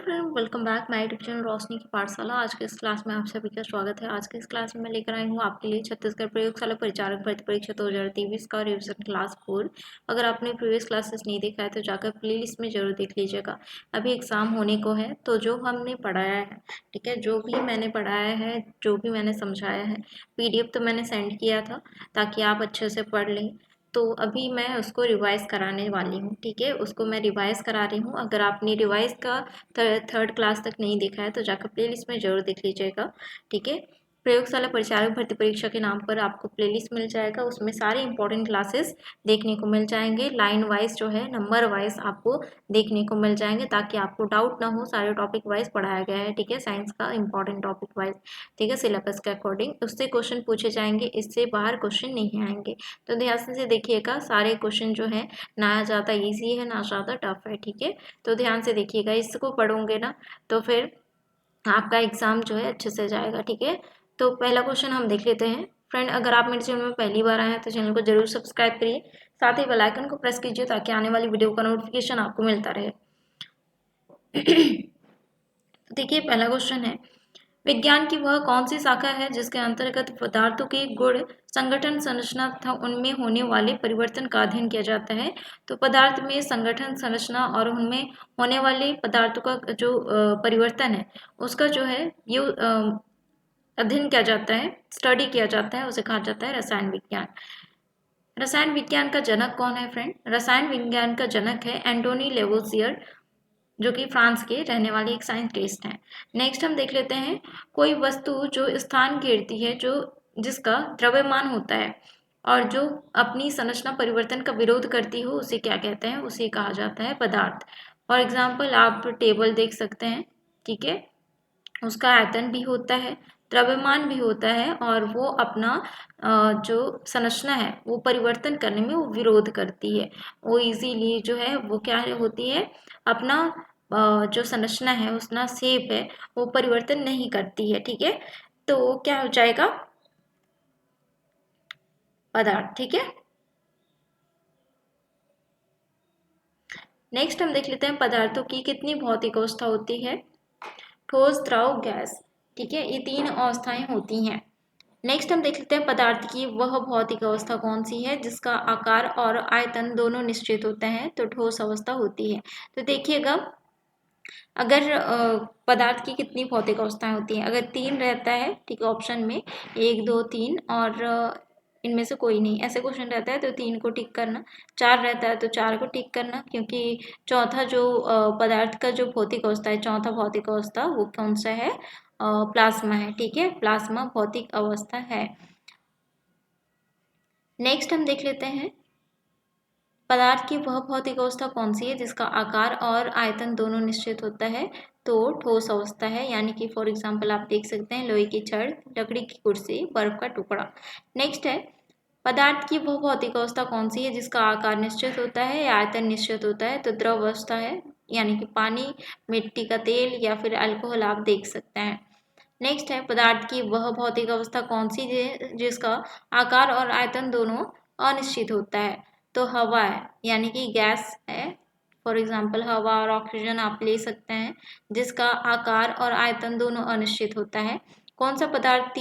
Friend, welcome back my YouTube channel Roshni की पाठशाला। आज के इस क्लास में आप सभी का स्वागत है। आज के इस क्लास में मैं लेकर आई हूँ आपके लिए छत्तीसगढ़ प्रयोगशाला परिचारक भर्ती परीक्षा 2023 का रिवीजन क्लास 4। अगर आपने प्रीवियस क्लासेस नहीं देखा है तो जाकर प्लेलिस्ट में जरूर देख लीजिएगा। अभी एग्जाम होने को है तो जो हमने पढ़ाया है, ठीक है, जो भी मैंने पढ़ाया है, जो भी मैंने समझाया है, PDF तो मैंने सेंड किया था ताकि आप अच्छे से पढ़ लें। तो अभी मैं उसको रिवाइज कराने वाली हूँ, ठीक है, उसको मैं रिवाइज करा रही हूँ। अगर आपने रिवाइज का थर्ड क्लास तक नहीं देखा है तो जाकर प्लेलिस्ट में जरूर देख लीजिएगा, ठीक है। प्रयोगशाला परिचारक भर्ती परीक्षा के नाम पर आपको प्लेलिस्ट मिल जाएगा, उसमें सारे इंपॉर्टेंट क्लासेस देखने को मिल जाएंगे। लाइन वाइज जो है, नंबर वाइज आपको देखने को मिल जाएंगे ताकि आपको डाउट ना हो। सारे टॉपिक वाइज पढ़ाया गया है, ठीक है, साइंस का इंपॉर्टेंट टॉपिक वाइज, ठीक है, सिलेबस के अकॉर्डिंग उससे क्वेश्चन पूछे जाएंगे, इससे बाहर क्वेश्चन नहीं आएंगे। तो ध्यान से देखिएगा, सारे क्वेश्चन जो है ना ज़्यादा इजी है ना ज़्यादा टफ है, ठीक है। तो ध्यान से देखिएगा, इसको पढ़ोगे ना तो फिर आपका एग्जाम जो है अच्छे से जाएगा, ठीक है। तो पहला क्वेश्चन हम देख लेते हैं। फ्रेंड, अगर आप मेरे चैनल में पहली बार आए हैं तो चैनल को जरूर सब्सक्राइब करिए, साथ ही बेल आइकन को प्रेस कीजिए ताकि आने वाली वीडियो का नोटिफिकेशन आपको मिलता रहे। तो देखिए, पहला क्वेश्चन है, विज्ञान की वह कौन सी शाखा है जिसके अंतर्गत पदार्थों के गुण, संगठन, संरचना तथा उनमें होने वाले परिवर्तन का अध्ययन किया जाता है। तो पदार्थ में संगठन, संरचना और उनमें होने वाले पदार्थों का जो परिवर्तन है उसका जो है ये अध्ययन किया जाता है, स्टडी किया जाता है, उसे कहा जाता है रसायन विज्ञान। रसायन विज्ञान का जनक कौन है फ्रेंड? रसायन विज्ञान का जनक है एंटोनी लेवोसियर, जो कि फ्रांस के रहने वाले एक साइंटिस्ट हैं। नेक्स्ट हम देख लेते हैं, कोई वस्तु जो स्थान घेरती है, जो जिसका द्रव्यमान होता है और जो अपनी संरचना परिवर्तन का विरोध करती हो, उसे क्या कहते हैं? उसे कहा जाता है पदार्थ। फॉर एग्जाम्पल आप टेबल देख सकते हैं, ठीक है, उसका आयतन भी होता है, द्रव्यमान भी होता है और वो अपना जो संरचना है वो परिवर्तन करने में वो विरोध करती है। वो इजीली जो है वो क्या होती है, अपना जो संरचना है, उसका शेप है, वो परिवर्तन नहीं करती है, ठीक है। तो क्या हो जाएगा? पदार्थ, ठीक है। नेक्स्ट हम देख लेते हैं, पदार्थों की कितनी भौतिक अवस्था होती है? ठोस, द्रव, गैस, ठीक है, ये 3 अवस्थाएं होती हैं। नेक्स्ट हम देख लेते हैं, पदार्थ की वह भौतिक अवस्था कौन सी है जिसका आकार और आयतन दोनों निश्चित होते हैं? तो ठोस अवस्था होती है। तो देखिएगा, अगर पदार्थ की कितनी भौतिक अवस्थाएं होती हैं, अगर 3 रहता है, ठीक है, ऑप्शन में 1 2 3 और इनमें से कोई नहीं, ऐसे क्वेश्चन रहता है तो 3 को टिक करना, 4 रहता है तो 4 को टिक करना, क्योंकि चौथा जो पदार्थ का जो भौतिक अवस्था है, चौथा भौतिक अवस्था वो कौन सा है? प्लाज्मा है, ठीक है, प्लाज्मा भौतिक अवस्था है। नेक्स्ट हम देख लेते हैं, पदार्थ की वह भौतिक अवस्था कौन सी है जिसका आकार और आयतन दोनों निश्चित होता है? तो ठोस अवस्था है, यानी कि फॉर एग्जांपल आप देख सकते हैं, लोहे की छड़, लकड़ी की कुर्सी, बर्फ का टुकड़ा। नेक्स्ट है, पदार्थ की वह भौतिक अवस्था कौन सी है जिसका आकार निश्चित होता है या आयतन निश्चित होता है? तो द्रव अवस्था है, यानी कि पानी, मिट्टी का तेल या फिर अल्कोहल आप देख सकते हैं। नेक्स्ट है, पदार्थ की वह भौतिक अवस्था कौन सी है जिसका आकार और आयतन दोनों अनिश्चित होता है? तो हवा है, यानी कि गैस है। फॉर एग्जाम्पल हवा और ऑक्सीजन आप ले सकते हैं, जिसका आकार और आयतन दोनों अनिश्चित होता है। कौन सा पदार्थ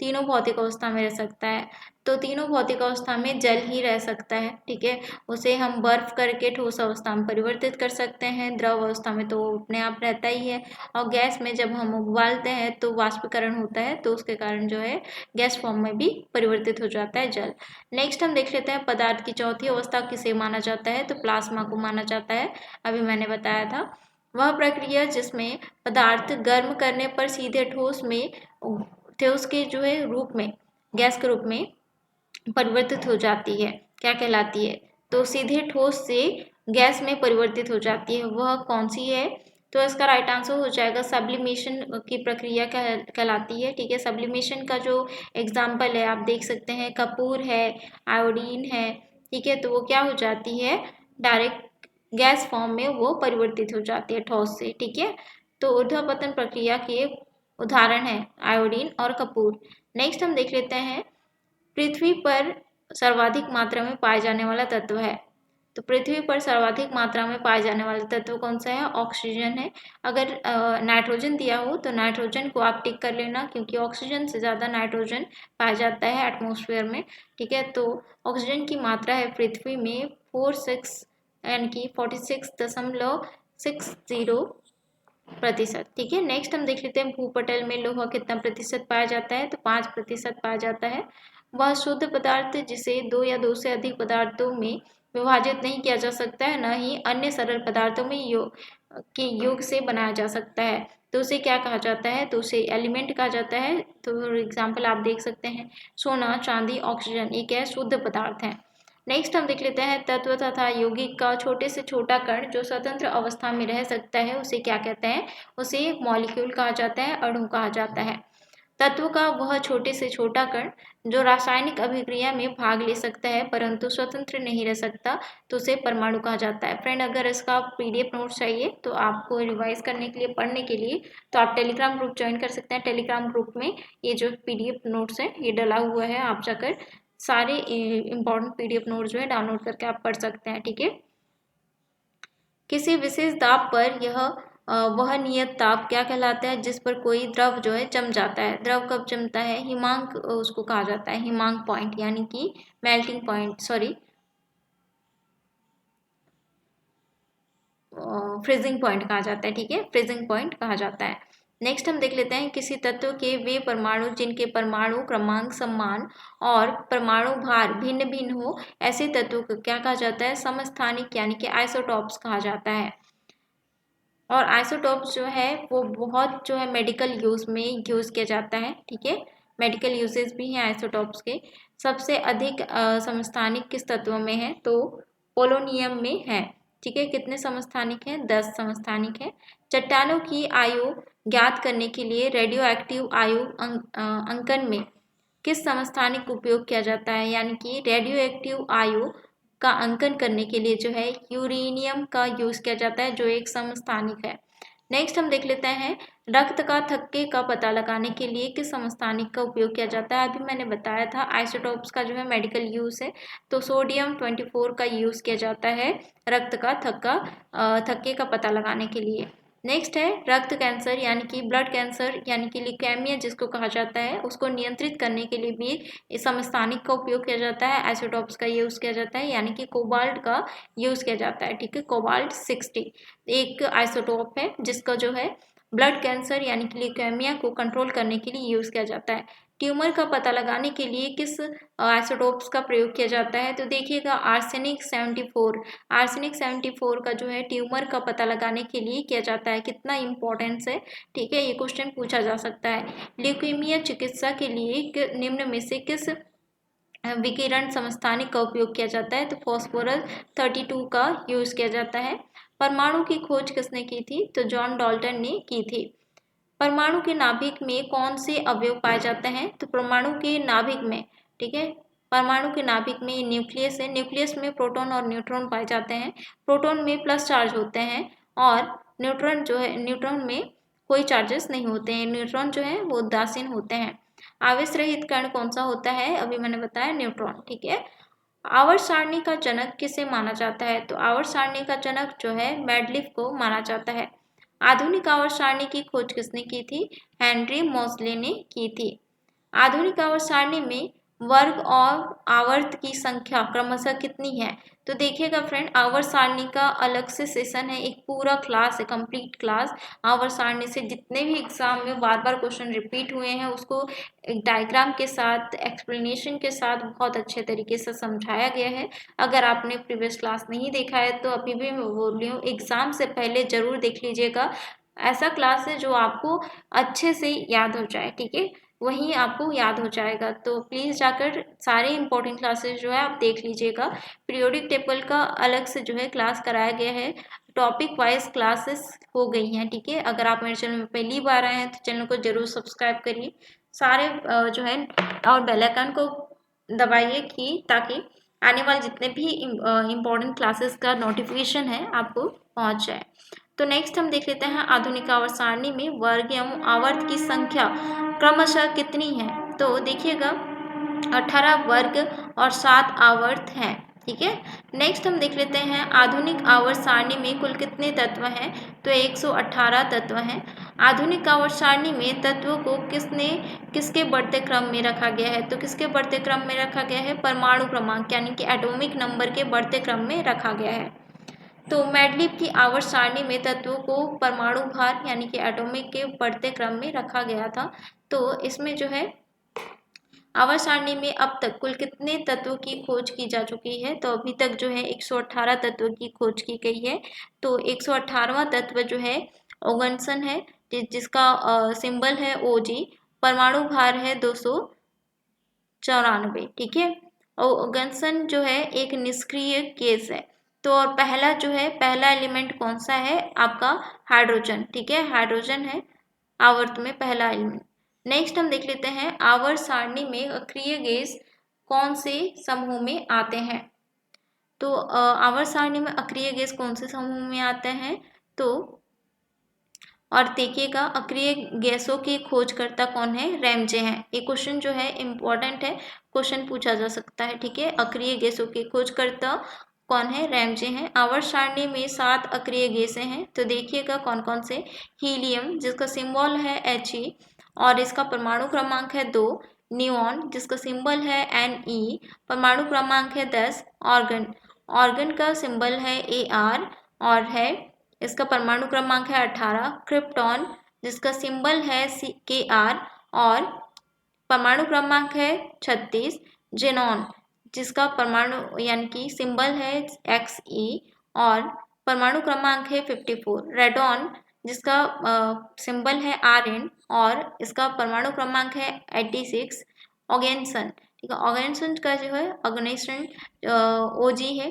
तीनों भौतिक अवस्था में रह सकता है? तो तीनों भौतिक अवस्था में जल ही रह सकता है, ठीक है। उसे हम बर्फ करके ठोस अवस्था में परिवर्तित कर सकते हैं, द्रव अवस्था में तो वो अपने आप रहता ही है, और गैस में जब हम उबालते हैं तो वाष्पीकरण होता है, तो उसके कारण जो है गैस फॉर्म में भी परिवर्तित हो जाता है जल। नेक्स्ट हम देख लेते हैं, पदार्थ की चौथी अवस्था किसे माना जाता है? तो प्लाज्मा को माना जाता है, अभी मैंने बताया था। वह प्रक्रिया जिसमें पदार्थ गर्म करने पर सीधे ठोस के जो है रूप में, गैस के रूप में परिवर्तित हो जाती है, क्या कहलाती है? तो सीधे ठोस से गैस में परिवर्तित हो जाती है, वह कौन सी है? तो इसका राइट आंसर हो जाएगा सब्लिमेशन की प्रक्रिया कहलाती है, ठीक है। सब्लिमेशन का जो एग्जाम्पल है आप देख सकते हैं, कपूर है, आयोडीन है, ठीक है, तो वो क्या हो जाती है? डायरेक्ट गैस फॉर्म में वो परिवर्तित हो जाती है ठोस से, ठीक है। तो ऊर्ध्वपतन प्रक्रिया के उदाहरण है आयोडीन और कपूर। नेक्स्ट हम देख लेते हैं, पृथ्वी पर सर्वाधिक मात्रा में पाए जाने वाला तत्व है? तो पृथ्वी पर सर्वाधिक मात्रा में पाए जाने वाला तत्व कौन सा है? ऑक्सीजन है। अगर नाइट्रोजन दिया हो तो नाइट्रोजन को आप टिक कर लेना, क्योंकि ऑक्सीजन से ज़्यादा नाइट्रोजन पाया जाता है एटमॉस्फेयर में। ठीक है, तो ऑक्सीजन की मात्रा है पृथ्वी में 46 यानी कि 46.60%। ठीक है, नेक्स्ट हम देख लेते हैं भूपटल में लोहा कितना प्रतिशत पाया जाता है? तो 5% पाया जाता है। वह शुद्ध पदार्थ जिसे दो या दो से अधिक पदार्थों में विभाजित नहीं किया जा सकता है, न ही अन्य सरल पदार्थों में के योग से बनाया जा सकता है, तो उसे क्या कहा जाता है? तो उसे एलिमेंट कहा जाता है। तो फॉर एग्जाम्पल आप देख सकते हैं सोना, चांदी, ऑक्सीजन, ये क्या है? शुद्ध पदार्थ है। नेक्स्ट हम देख लेते हैं तत्व तथा यौगिक का छोटे से छोटा कण जो स्वतंत्र अवस्था में रह सकता है उसे क्या कहते हैं? उसे मॉलिक्यूल कहा जाता है, अणु कहा जाता है। तत्व का वह छोटे से छोटा कण जो रासायनिक अभिक्रिया में भाग ले सकता है परंतु स्वतंत्र नहीं रह सकता, तो उसे परमाणु कहा जाता है। फ्रेंड, अगर इसका PDF नोट्स चाहिए तो आपको रिवाइज करने के लिए, पढ़ने के लिए, तो आप टेलीग्राम ग्रुप ज्वाइन कर सकते हैं। टेलीग्राम ग्रुप में ये जो PDF नोट्स है ये डला हुआ है, आप जाकर सारे इंपॉर्टेंट PDF नोट्स जो है डाउनलोड करके आप पढ़ सकते हैं। ठीक है, किसी विशेष दाब पर यह वह नियत ताप क्या कहलाता है जिस पर कोई द्रव जो है जम जाता है? द्रव कब जमता है? हिमांक उसको कहा जाता है, हिमांक पॉइंट यानी कि melting point, sorry freezing point कहा जाता है। ठीक है, फ्रीजिंग पॉइंट कहा जाता है। नेक्स्ट हम देख लेते हैं किसी तत्व के वे परमाणु जिनके परमाणु क्रमांक समान और परमाणु भार भिन्न भिन्न हो, ऐसे तत्वों को क्या कहा जाता है? समस्थानिक यानी कि आइसोटॉप्स कहा जाता है। और आइसोटॉप्स जो है वो बहुत जो है मेडिकल यूज में यूज किया जाता है। ठीक है, मेडिकल यूजेस भी हैं आइसोटॉप्स के। सबसे अधिक समस्थानिक किस तत्व में है? तो पोलोनियम में है। ठीक है, कितने समस्थानिक हैं? 10 समस्थानिक है। चट्टानों की आयु ज्ञात करने के लिए रेडियो एक्टिव आयु अंकन में किस समस्थानिक का उपयोग किया जाता है? यानी कि रेडियो एक्टिव आयु का अंकन करने के लिए जो है यूरेनियम का यूज किया जाता है, जो एक समस्थानिक है। नेक्स्ट हम देख लेते हैं रक्त का थक्के का पता लगाने के लिए किस समस्थानिक का उपयोग किया जाता है? अभी मैंने बताया था आइसोटॉप्स का जो है मेडिकल यूज है, तो सोडियम 24 का यूज किया जाता है रक्त का थक्के का पता लगाने के लिए। नेक्स्ट है रक्त कैंसर यानी कि ब्लड कैंसर यानी कि ल्यूकेमिया जिसको कहा जाता है, उसको नियंत्रित करने के लिए भी समस्थानिक का उपयोग किया जाता है, आइसोटॉप्स का यूज किया जाता है, यानी कि कोबाल्ट का यूज किया जाता है। ठीक है, कोबाल्ट 60 एक आइसोटॉप है जिसका जो है ब्लड कैंसर यानी कि ल्यूकेमिया को कंट्रोल करने के लिए यूज किया जाता है। ट्यूमर का पता लगाने के लिए किस आइसोटॉप्स का प्रयोग किया जाता है? तो देखिएगा आर्सेनिक 74, आर्सेनिक 74 का जो है ट्यूमर का पता लगाने के लिए किया जाता है। कितना इंपॉर्टेंस है, ठीक है, ये क्वेश्चन पूछा जा सकता है। ल्यूकेमिया चिकित्सा के लिए निम्न में से किस विकिरण समस्थानिक का उपयोग किया जाता है? तो फॉस्फोरस 32 का यूज किया जाता है। परमाणु की खोज किसने की थी? तो जॉन डाल्टन ने की थी। परमाणु के नाभिक में कौन से अवयव पाए जाते हैं? तो परमाणु के नाभिक में, ठीक है, परमाणु के नाभिक में न्यूक्लियस है, न्यूक्लियस में प्रोटॉन और न्यूट्रॉन पाए जाते हैं। प्रोटॉन में प्लस चार्ज होते हैं और न्यूट्रॉन जो है, न्यूट्रॉन में कोई चार्जेस नहीं होते हैं, न्यूट्रॉन जो है वो उदासीन होते हैं। आवेश रहित कण कौन सा होता है? अभी मैंने बताया न्यूट्रॉन। ठीक है, आवर्त सारणी का जनक किसे माना जाता है? तो आवर्त सारणी का जनक जो है मेंडलीफ को माना जाता है। आधुनिक आवर्त सारणी की खोज किसने की थी? हेनरी मोज़ले ने की थी। आधुनिक आवर्त सारणी में वर्ग और आवर्त की संख्या क्रमशः कितनी है? तो देखिएगा फ्रेंड, आवर्त सारणी का अलग से सेशन है, एक पूरा क्लास है, कंप्लीट क्लास। आवर्त सारणी से जितने भी एग्जाम में बार बार क्वेश्चन रिपीट हुए हैं उसको एक डायग्राम के साथ, एक्सप्लेनेशन के साथ बहुत अच्छे तरीके से समझाया गया है। अगर आपने प्रीवियस क्लास नहीं देखा है तो अभी भी मैं बोल रही हूँ एग्जाम से पहले जरूर देख लीजिएगा। ऐसा क्लास है जो आपको अच्छे से याद हो जाए। ठीक है, वहीं आपको याद हो जाएगा, तो प्लीज़ जाकर सारे इंपॉर्टेंट क्लासेस जो है आप देख लीजिएगा। पीरियोडिक टेबल का अलग से जो है क्लास कराया गया है, टॉपिक वाइज क्लासेस हो गई हैं। ठीक है, अगर आप मेरे चैनल में पहली बार आए हैं तो चैनल को जरूर सब्सक्राइब करिए, सारे जो है और बेल आइकन को दबाइए कि ताकि आने वाले जितने भी इम्पोर्टेंट क्लासेस का नोटिफिकेशन है आपको पहुंच जाए। तो नेक्स्ट हम देख लेते हैं आधुनिक आवर्त सारणी में वर्ग एवं आवर्त की संख्या क्रमशः कितनी है? तो देखिएगा 18 वर्ग और 7 आवर्त हैं। ठीक है। नेक्स्ट हम देख लेते हैं आधुनिक आवर्त सारणी में कुल कितने तत्व हैं, तो 118 तत्व हैं। आधुनिक आवर्त सारणी में तत्वों को किसके बढ़ते क्रम में रखा गया है, तो किसके बढ़ते क्रम में रखा गया है, परमाणु क्रमांक यानी कि एटॉमिक नंबर के बढ़ते क्रम में रखा गया है। तो मैडलिब की आवर्त सारणी में तत्वों को परमाणु भार यानी कि एटॉमिक के बढ़ते क्रम में रखा गया था। तो इसमें जो है आवर्त सारणी में अब तक कुल कितने तत्वों की खोज की जा चुकी है, तो अभी तक जो है 118 तत्वों की खोज की गई है। तो 118वां तत्व जो है ओगनसन है, जिसका सिंबल है OG। परमाणु भार है 294। ठीक है। ओगनसन जो है एक निष्क्रिय गैस है। तो और पहला एलिमेंट कौन सा है आपका, हाइड्रोजन। ठीक है, हाइड्रोजन है आवर्त में पहला एलिमेंट। नेक्स्ट हम देख लेते हैं आवर्त सारणी में अक्रिय गैस कौन से समूह में आते हैं। तो आवर्त सारणी में अक्रिय गैस कौन से समूह में आते हैं, तो और देखिएगा अक्रिय गैसों की खोजकर्ता कौन है, रैमजे हैं। ये क्वेश्चन जो है इम्पोर्टेंट है, क्वेश्चन पूछा जा सकता है। ठीक है, अक्रिय गैसों के खोजकर्ता कौन है, रैमजे हैं। आवर्त सारणी में 7 अक्रिय गैसें हैं, तो देखिएगा कौन कौन से। हीलियम जिसका सिंबल है He और इसका परमाणु क्रमांक है 2। नियॉन जिसका सिंबल है Ne, परमाणु क्रमांक है 10। ऑर्गन का सिंबल है Ar और है इसका परमाणु क्रमांक है 18। क्रिप्टॉन जिसका सिंबल है Kr और परमाणु क्रमांक है 36। जेनॉन जिसका परमाणु यानी कि सिंबल है Xe और परमाणु क्रमांक है 54। रेडॉन जिसका सिंबल है Rn और इसका परमाणु क्रमांक है 86। ऑगेनसन, ठीक है, ऑगेनसन का जो है ऑर्गेनाइजेशन OG है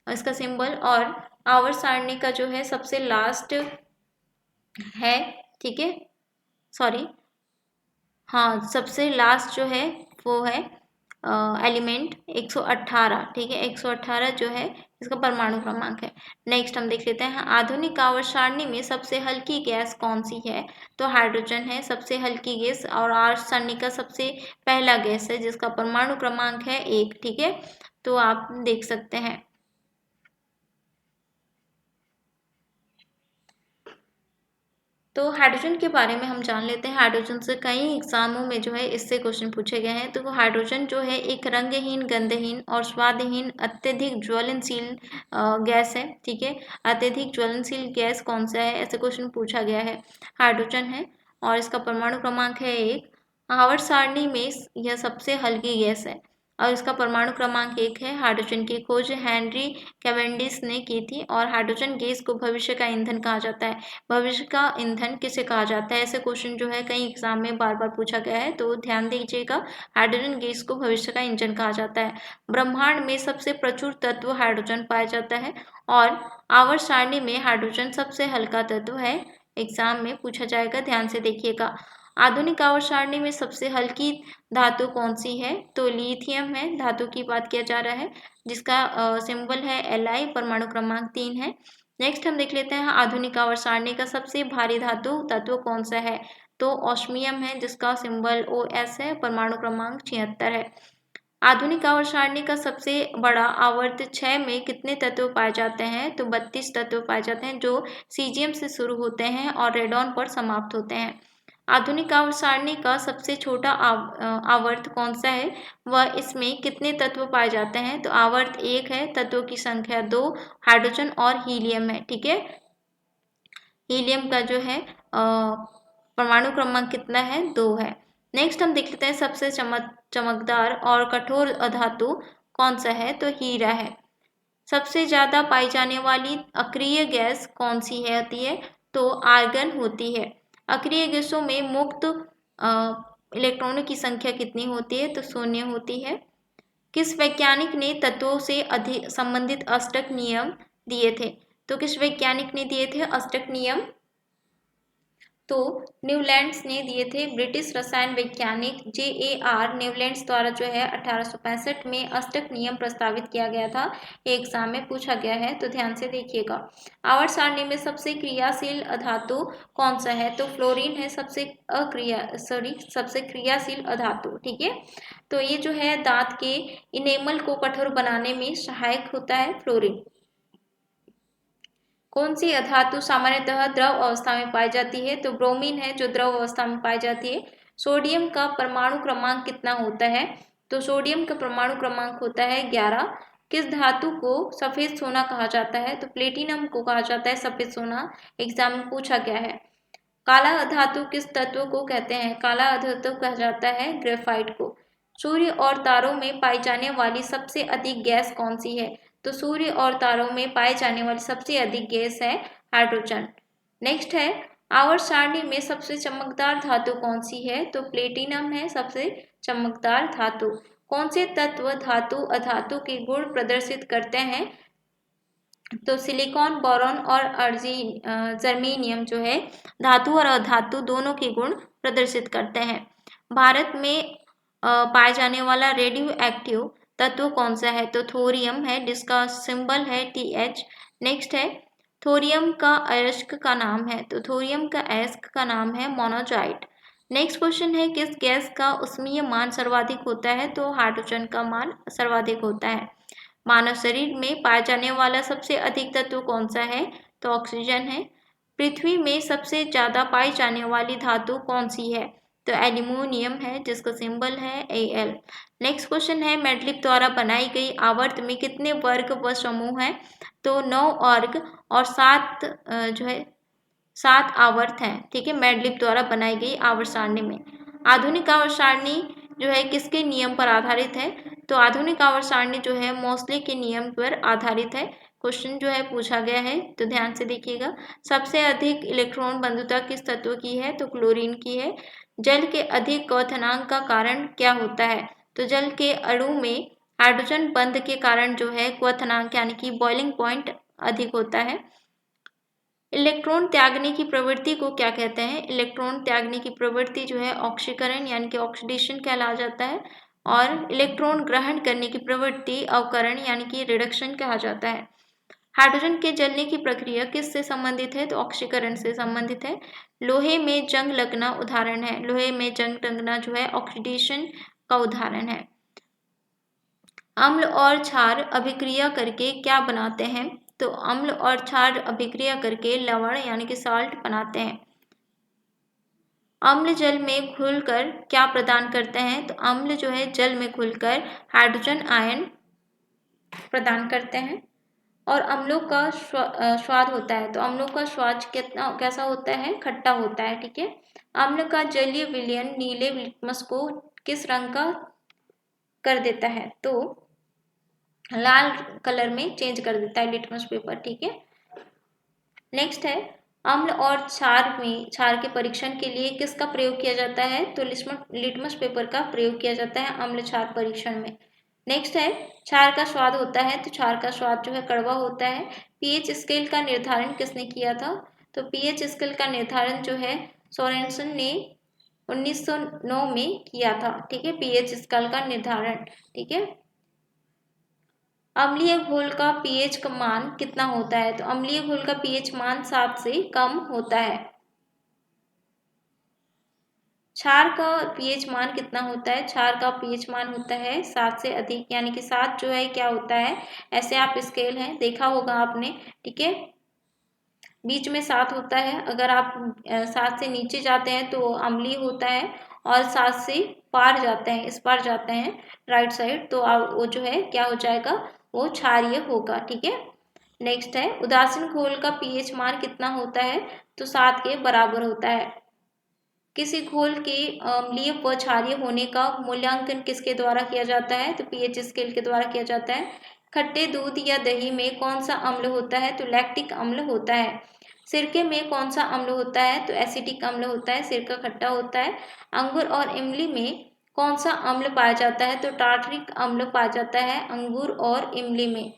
इसका सिंबल। और आवर्त सारणी का जो है सबसे लास्ट है, ठीक है, सॉरी, हाँ, सबसे लास्ट जो है वो है एलिमेंट 118। ठीक है, 118 जो है इसका परमाणु क्रमांक है। नेक्स्ट हम देख लेते हैं आधुनिक आवर्त सारणी में सबसे हल्की गैस कौन सी है, तो हाइड्रोजन है सबसे हल्की गैस और आवर्त सारणी का सबसे पहला गैस है जिसका परमाणु क्रमांक है 1। ठीक है, तो आप देख सकते हैं। तो हाइड्रोजन के बारे में हम जान लेते हैं। हाइड्रोजन से कई एग्जामों में जो है इससे क्वेश्चन पूछे गए हैं। तो वो हाइड्रोजन जो है एक रंगहीन, गंधहीन और स्वादहीन अत्यधिक ज्वलनशील गैस है। ठीक है, अत्यधिक ज्वलनशील गैस कौन सा है, ऐसे क्वेश्चन पूछा गया है। हाइड्रोजन है और इसका परमाणु क्रमांक है 1। आवर्त सारणी में यह सबसे हल्की गैस है और इसका परमाणु क्रमांक 1 है। हाइड्रोजन की खोज हेनरी कैवेंडिश ने की थी और हाइड्रोजन गैस को भविष्य का ईंधन कहा जाता है। भविष्य का ईंधन किसे कहा जाता है, ऐसे क्वेश्चन जो है कई एग्जाम में बार बार पूछा गया है, तो ध्यान दीजिएगा। हाइड्रोजन गैस को भविष्य का ईंधन कहा जाता है। ब्रह्मांड में सबसे प्रचुर तत्व हाइड्रोजन पाया जाता है और आवर्त सारणी में हाइड्रोजन सबसे हल्का तत्व है। एग्जाम में पूछा जाएगा, ध्यान से देखिएगा। आधुनिक आवर्त सारणी में सबसे हल्की धातु कौन सी है, तो लिथियम है, धातु की बात किया जा रहा है जिसका सिंबल है Li, परमाणु क्रमांक 3 है। नेक्स्ट हम देख लेते हैं आधुनिक आवर्त सारणी का सबसे भारी धातु तत्व कौन सा है, तो ऑस्मियम है जिसका सिंबल Os है, परमाणु क्रमांक 76 है। आधुनिक आवर्त सारणी का सबसे बड़ा आवर्त 6 में कितने तत्व पाए जाते हैं, तो 32 तत्व पाए जाते हैं जो सीजियम से शुरू होते हैं और रेडॉन पर समाप्त होते हैं। आधुनिक आवर्त सारणी का सबसे छोटा आवर्त कौन सा है, वह इसमें कितने तत्व पाए जाते हैं, तो आवर्त 1 है, तत्वों की संख्या 2, हाइड्रोजन और हीलियम है। ठीक है, हीलियम का जो है परमाणु क्रमांक कितना है, 2 है। नेक्स्ट हम देख लेते हैं सबसे चमकदार और कठोर धातु कौन सा है, तो हीरा है। सबसे ज्यादा पाई जाने वाली अक्रिय गैस कौन सी है होती है, तो आर्गन होती है। अक्रिय गैसों में मुक्त इलेक्ट्रॉनों की संख्या कितनी होती है, तो शून्य होती है। किस वैज्ञानिक ने तत्वों से अधिक संबंधित अष्टक नियम दिए थे, तो किस वैज्ञानिक ने दिए थे अष्टक नियम, तो न्यूलैंड्स ने दिए थे। ब्रिटिश रसायन वैज्ञानिक JAR न्यूलैंड्स द्वारा जो है 1865 में अष्टक नियम प्रस्तावित किया गया था। एग्जाम में पूछा गया है, तो ध्यान से देखिएगा। आवर्त सारणी में सबसे क्रियाशील अधातु कौन सा है? तो फ्लोरीन है सबसे सबसे क्रियाशील अधातु। ठीक है, तो ये जो है दांत के इनेमल को कठोर बनाने में सहायक होता है फ्लोरीन। कौन सी अधातु सामान्यतः द्रव अवस्था में पाई जाती है? तो ब्रोमीन है जो द्रव अवस्था में पाई जाती है। सोडियम का परमाणु क्रमांक कितना होता है? तो सोडियम का परमाणु क्रमांक होता है 11। किस धातु को सफेद सोना कहा जाता है? तो प्लेटिनम को कहा जाता है सफेद सोना। एग्जाम में पूछा गया है। काला अधातु किस तत्व को कहते हैं? काला अधातु कहा जाता है ग्रेफाइट को। सूर्य और तारों में पाई जाने वाली सबसे अधिक गैस कौन सी है? तो सूर्य और तारों में पाई जाने वाली सबसे अधिक गैस है हाइड्रोजन। नेक्स्ट है, आवर्त सारणी में सबसे चमकदार धातु कौन सी है? तो प्लेटिनम है सबसे चमकदार धातु। कौन से तत्व धातु अधातु के गुण प्रदर्शित करते हैं? तो सिलिकॉन, बोरॉन और जर्मेनियम जो है धातु और अधातु दोनों के गुण प्रदर्शित करते हैं। भारत में पाए जाने वाला रेडियो एक्टिव तत्व कौन सा है? तो थोरियम है जिसका सिंबल है TH। नेक्स्ट है, थोरियम का अयस्क का नाम है? तो थोरियम का अयस्क का नाम है मोनोजाइट। नेक्स्ट क्वेश्चन है, किस गैस का उष्मीय मान सर्वाधिक होता है? तो हाइड्रोजन का मान सर्वाधिक होता है। मानव शरीर में पाया जाने वाला सबसे अधिक तत्व कौन सा है? तो ऑक्सीजन है। पृथ्वी में सबसे ज्यादा पाई जाने वाली धातु कौन सी है? तो एल्यूमिनियम है जिसका सिंबल है Al। नेक्स्ट क्वेश्चन है, मैडलिब द्वारा बनाई गई आवर्त में कितने वर्ग व समूह हैं? तो 9 वर्ग और 7 जो है 7 आवर्त हैं। ठीक है, मैडलिब द्वारा बनाई गई आवर्त सारणी में। आधुनिक आवर्त सारणी जो है किसके नियम पर आधारित है? तो आधुनिक आवर्त सारणी जो है मोस्ले के नियम पर आधारित है। क्वेश्चन जो है पूछा गया है, तो ध्यान से देखिएगा। सबसे अधिक इलेक्ट्रॉन बंधुता किस तत्व की है? तो क्लोरीन की है। जल के अधिक क्वथनांक का कारण क्या होता है? तो जल के अणु में हाइड्रोजन बंध के कारण जो है क्वथनांक यानी कि बॉइलिंग पॉइंट अधिक होता है। इलेक्ट्रॉन त्यागने की प्रवृत्ति को क्या कहते हैं? इलेक्ट्रॉन त्यागने की प्रवृत्ति जो है ऑक्सीकरण यानी कि ऑक्सीडेशन कहला जाता है। और इलेक्ट्रॉन ग्रहण करने की प्रवृत्ति अवकरण यानी कि रिडक्शन कहा जाता है। हाइड्रोजन के जलने की प्रक्रिया किससे संबंधित है? तो ऑक्सीकरण से संबंधित है। लोहे में जंग लगना उदाहरण है। लोहे में जंग लगना जो है ऑक्सीडेशन का उदाहरण है। अम्ल और क्षार अभिक्रिया करके क्या बनाते हैं? तो अम्ल और क्षार अभिक्रिया करके लवण यानी कि साल्ट बनाते हैं। अम्ल जल में घुलकर क्या प्रदान करते हैं? तो अम्ल जो है जल में घुलकर हाइड्रोजन आयन प्रदान करते हैं। और अम्लों का स्वाद होता है, तो अम्लों का स्वाद कैसा होता है? खट्टा होता है। ठीक है, अम्ल का जलीय विलयन नीले लिटमस को किस रंग का कर देता है? तो लाल कलर में चेंज कर देता है लिटमस पेपर। ठीक है, नेक्स्ट है, अम्ल और क्षार के परीक्षण के लिए किसका प्रयोग किया जाता है? तो लिटमस पेपर का प्रयोग किया जाता है अम्ल क्षार परीक्षण में। नेक्स्ट है, क्षार का स्वाद होता है, तो क्षार का स्वाद जो है कड़वा होता है। पीएच स्केल का निर्धारण किसने किया था? तो पीएच स्केल का निर्धारण जो है सोरेनसन ने 1909 में किया था। ठीक है, पीएच स्केल का निर्धारण। ठीक है, अम्लीय घोल का पीएच का मान कितना होता है? तो अम्लीय घोल का पीएच मान 7 से कम होता है। क्षार का पीएच मान कितना होता है? क्षार का पीएच मान होता है 7 से अधिक, यानी कि 7 जो है क्या होता है, ऐसे आप स्केल है देखा होगा आपने। ठीक है, बीच में 7 होता है। अगर आप 7 से नीचे जाते हैं तो अम्लीय होता है, और 7 से पार जाते हैं, इस पार जाते हैं राइट साइड, तो वो जो है क्या हो जाएगा, वो क्षारीय होगा। ठीक है, नेक्स्ट है, उदासीन घोल का पीएच मान कितना होता है? तो 7 के बराबर होता है। किसी घोल के अम्लीय व क्षारीय होने का मूल्यांकन किसके द्वारा किया जाता है? तो पीएच स्केल के द्वारा किया जाता है। खट्टे दूध या दही में कौन सा अम्ल होता है? तो लैक्टिक अम्ल होता है। सिरके में कौन सा अम्ल होता है? तो एसिटिक अम्ल होता है, सिरका खट्टा होता है। अंगूर और इमली में कौन सा अम्ल पाया जाता है? तो टार्टरिक अम्ल पाया जाता है अंगूर और इमली में।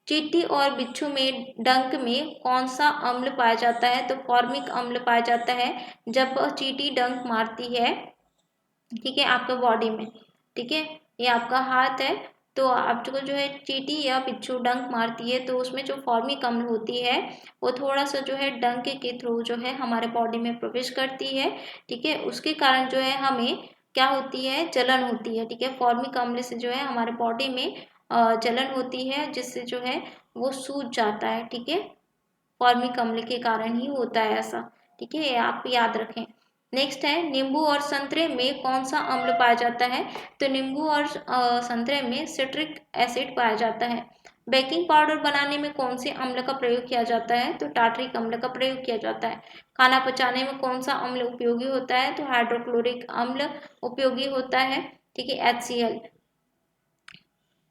चींटी और बिच्छू में डंक में कौन सा अम्ल पाया जाता है? तो फॉर्मिक अम्ल पाया जाता है जब चींटी डंक मारती है, ठीक है, आपके बॉडी में, ठीक है, ये आपका हाथ है, तो आपको जो है चींटी या बिच्छू डंक मारती है तो उसमें जो फॉर्मिक अम्ल होती है वो थोड़ा सा जो है डंक के थ्रू जो है हमारे बॉडी में प्रवेश करती है, ठीक है, उसके कारण जो है हमें क्या होती है, जलन होती है, ठीक है, फॉर्मिक अम्ल से जो है हमारे बॉडी में जलन होती है जिससे जो है वो सूज जाता है, ठीक है, फॉर्मिक अम्ल के कारण ही होता है ऐसा, ठीक है, आप याद रखें। नेक्स्ट है नींबू और संतरे में कौन सा अम्ल पाया जाता है? तो नींबू और संतरे में सिट्रिक एसिड पाया जाता है। बेकिंग पाउडर बनाने में कौन से अम्ल का प्रयोग किया जाता है? तो टार्ट्रिक अम्ल का प्रयोग किया जाता है। खाना पचाने में कौन सा अम्ल उपयोगी होता है? तो हाइड्रोक्लोरिक अम्ल उपयोगी होता है, ठीक है, HCl।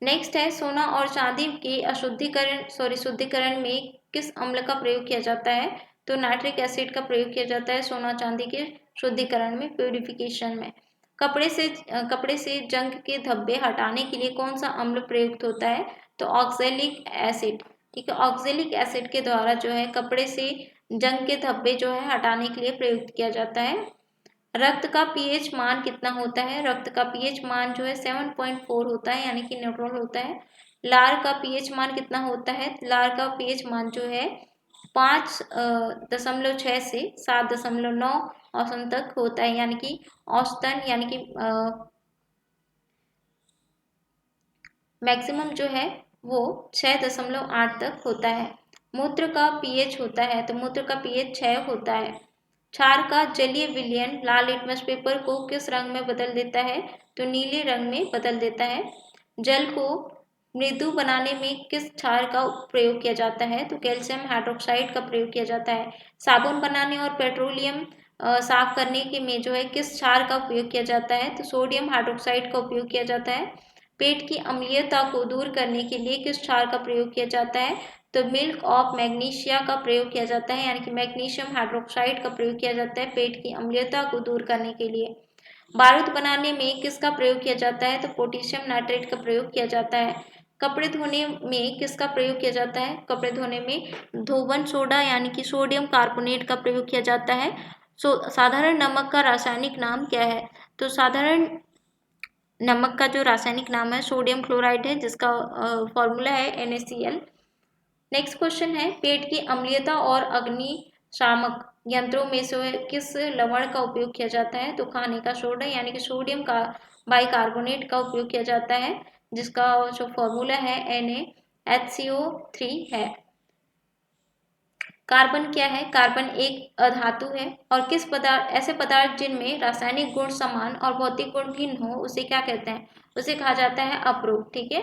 नेक्स्ट है सोना और चांदी के शुद्धिकरण में किस अम्ल का प्रयोग किया जाता है? तो नाइट्रिक एसिड का प्रयोग किया जाता है सोना चांदी के शुद्धिकरण में, प्यूरिफिकेशन में। कपड़े से जंग के धब्बे हटाने के लिए कौन सा अम्ल प्रयुक्त होता है? तो ऑक्जेलिक एसिड, ठीक है, ऑक्जेलिक एसिड के द्वारा जो है कपड़े से जंग के धब्बे जो है हटाने के लिए प्रयुक्त किया जाता है। रक्त का पीएच मान कितना होता है? रक्त का पीएच मान जो है 7.4 होता है, यानी कि न्यूट्रल होता है। लार का पीएच मान कितना होता है? लार का पीएच मान जो है 5.6 से 7.9 औसतन तक होता है, यानी कि औसतन, यानी कि मैक्सिमम जो है वो 6.8 तक होता है। मूत्र का पीएच होता है, तो मूत्र का पीएच 6 होता है। क्षार का जलीय विलयन लाल लिटमस पेपर को किस रंग में बदल देता है? तो नीले रंग में बदल देता है। जल को मृदु बनाने में किस क्षार का प्रयोग किया जाता है? तो कैल्शियम हाइड्रोक्साइड का प्रयोग किया जाता है। साबुन बनाने और पेट्रोलियम साफ करने के में जो है किस क्षार का उपयोग किया जाता है? तो सोडियम हाइड्रोक्साइड का उपयोग किया जाता है। पेट की अम्लीयता को दूर करने के लिए किस क्षार का प्रयोग किया जाता है? तो मिल्क ऑफ मैग्नीशिया का प्रयोग किया जाता है, यानी कि मैग्नीशियम हाइड्रोक्साइड का प्रयोग किया जाता है पेट की अम्लीयता को दूर करने के लिए। बारूद बनाने में किसका प्रयोग किया जाता है? तो पोटेशियम नाइट्रेट का प्रयोग किया जाता है। कपड़े धोने में किसका प्रयोग किया जाता है? कपड़े धोने में धोवन सोडा यानी कि सोडियम कार्बोनेट का प्रयोग किया जाता है। साधारण नमक का रासायनिक नाम क्या है? तो साधारण नमक का जो रासायनिक नाम है सोडियम क्लोराइड है, जिसका फॉर्मूला है NaCl। नेक्स्ट क्वेश्चन है पेट की अम्लीयता और अग्निशामक यंत्रों में से किस लवण का उपयोग किया जाता है? तो खाने का सोडा यानी कि सोडियम का बाइकार्बोनेट का उपयोग किया जाता है, जिसका जो फॉर्मूला है NaHCO3 है। कार्बन क्या है? कार्बन एक अधातु है और किस पदार्थ, ऐसे पदार्थ जिनमें रासायनिक गुण समान और भौतिक गुण भिन्न हो उसे क्या कहते हैं? उसे कहा जाता है अपरूप, ठीक है।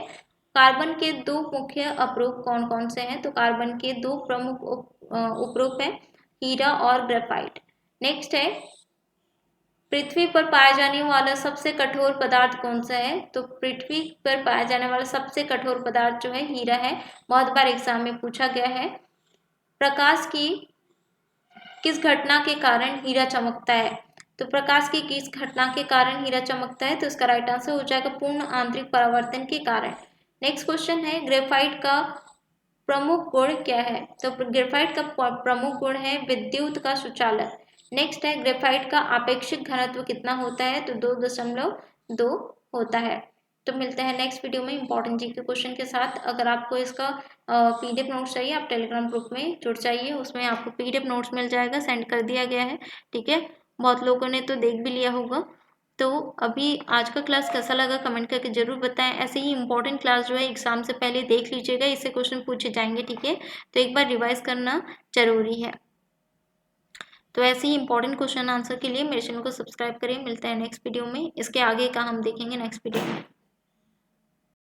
कार्बन के दो मुख्य अपरूप कौन कौन से हैं? तो कार्बन के दो प्रमुख उपरूप हैं, हीरा और ग्रेफाइट। नेक्स्ट है पृथ्वी पर पाया जाने वाला सबसे कठोर पदार्थ कौन सा है? तो पृथ्वी पर पाया जाने वाला सबसे कठोर पदार्थ जो है हीरा है, बहुत बार एग्जाम में पूछा गया है। प्रकाश की किस घटना के कारण हीरा चमकता है? तो प्रकाश की किस घटना के कारण हीरा चमकता है? तो इसका राइट आंसर हो जाएगा पूर्ण आंतरिक परावर्तन के कारण। नेक्स्ट क्वेश्चन है ग्रेफाइट का प्रमुख गुण क्या है? तो ग्रेफाइट का प्रमुख गुण है विद्युत का सुचालक। नेक्स्ट है ग्रेफाइट का आपेक्षिक घनत्व कितना होता है? तो 2.2 होता है। तो मिलते हैं नेक्स्ट वीडियो में इंपॉर्टेंट जी के क्वेश्चन के साथ। अगर आपको इसका PDF नोट्स चाहिए आप टेलीग्राम ग्रुप में जुड़ जाइए, उसमें आपको PDF नोट्स मिल जाएगा, सेंड कर दिया गया है, ठीक है। बहुत लोगों ने तो देख भी लिया होगा। तो अभी आज का क्लास कैसा लगा कमेंट करके जरूर बताएं। ऐसे ही इंपॉर्टेंट क्लास जो है एग्जाम से पहले देख लीजिएगा, इससे क्वेश्चन पूछे जाएंगे, ठीक है। तो एक बार रिवाइज करना जरूरी है। तो ऐसे ही इंपॉर्टेंट क्वेश्चन आंसर के लिए मेरे चैनल को सब्सक्राइब करें। मिलते हैं नेक्स्ट वीडियो में, इसके आगे का हम देखेंगे नेक्स्ट वीडियो में।